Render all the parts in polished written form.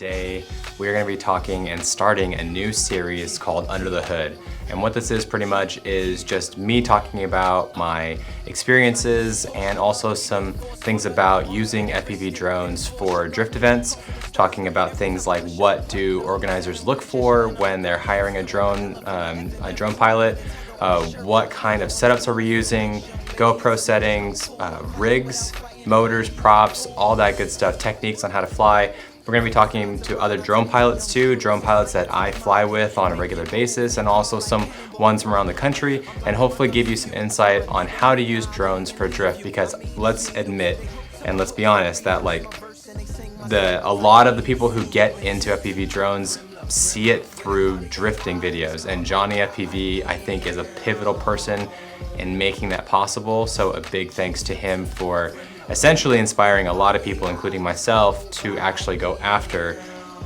today we're going to be talking and starting a new series called Under the Hood. And what this is pretty much is just me talking about my experiences and also some things about using FPV drones for drift events, talking about things like what do organizers look for when they're hiring a drone pilot, what kind of setups are we using, GoPro settings, rigs, motors, props, all that good stuff, techniques on how to fly. We're going to be talking to other drone pilots too, drone pilots that I fly with on a regular basis, and also some ones from around the country, and hopefully give you some insight on how to use drones for drift, because let's admit and let's be honest that a lot of the people who get into FPV drones see it through drifting videos, and Johnny FPV I think is a pivotal person in making that possible. So a big thanks to him for essentially inspiring a lot of people, including myself, to actually go after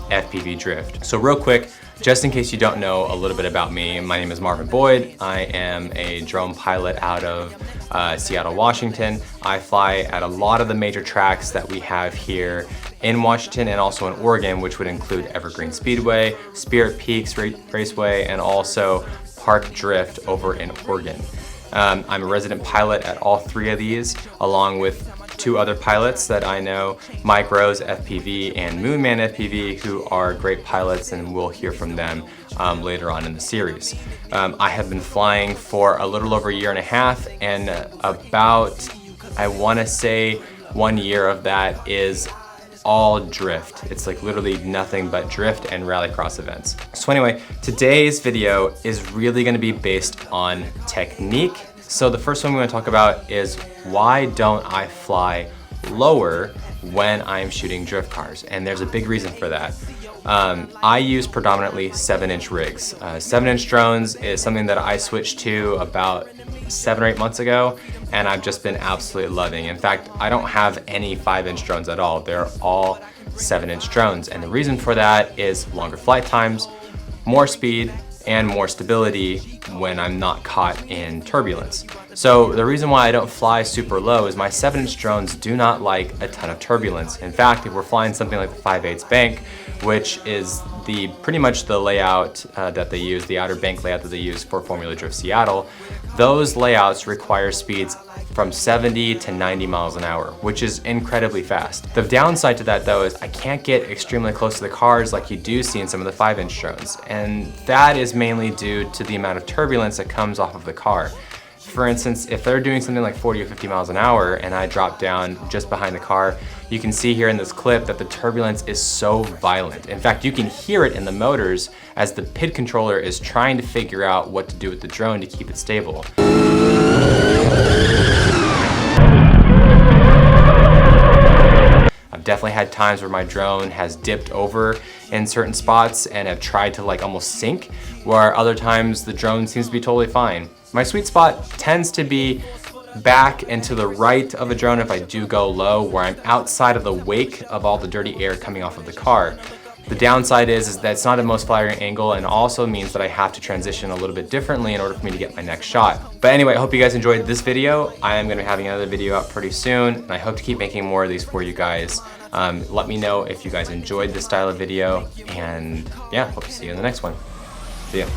FPV drift. So real quick, just in case you don't know a little bit about me, my name is Marvin Boyd. I am a drone pilot out of Seattle, Washington. I fly at a lot of the major tracks that we have here in Washington and also in Oregon, which would include Evergreen Speedway, Spirit Peaks Raceway, and also Park Drift over in Oregon. I'm a resident pilot at all three of these, along with two other pilots that I know, Mike Rose FPV and Moonman FPV, who are great pilots, and we'll hear from them later on in the series. I have been flying for a little over a year and a half, and about, I want to say 1 year of that is all drift. It's like literally nothing but drift and rallycross events. So anyway, today's video is really going to be based on technique. So the first one we want to talk about is why don't I fly lower when I'm shooting drift cars? And there's a big reason for that. I use predominantly 7-inch rigs. 7-inch drones is something that I switched to about 7 or 8 months ago, and I've just been absolutely loving. In fact, I don't have any 5-inch drones at all. They're all 7-inch drones, and the reason for that is longer flight times, more speed, and more stability when I'm not caught in turbulence. So the reason why I don't fly super low is my 7-inch drones do not like a ton of turbulence. In fact, if we're flying something like the 5/8 bank, which is pretty much the layout that they use, the outer bank layout that they use for Formula Drift Seattle, those layouts require speeds from 70 to 90 miles an hour, which is incredibly fast. The downside to that though is I can't get extremely close to the cars like you do see in some of the 5-inch drones, and that is mainly due to the amount of turbulence that comes off of the car. For instance, if they're doing something like 40 or 50 miles an hour and I drop down just behind the car, you can see here in this clip that the turbulence is so violent. In fact, you can hear it in the motors as the PID controller is trying to figure out what to do with the drone to keep it stable. I've definitely had times where my drone has dipped over in certain spots and have tried to almost sink, where other times the drone seems to be totally fine. My sweet spot tends to be back and to the right of a drone if I do go low, where I'm outside of the wake of all the dirty air coming off of the car. The downside is that it's not the most firing angle, and also means that I have to transition a little bit differently in order for me to get my next shot. But anyway, I hope you guys enjoyed this video. I am going to be having another video out pretty soon, and I hope to keep making more of these for you guys. Let me know if you guys enjoyed this style of video, and yeah, hope to see you in the next one. See ya.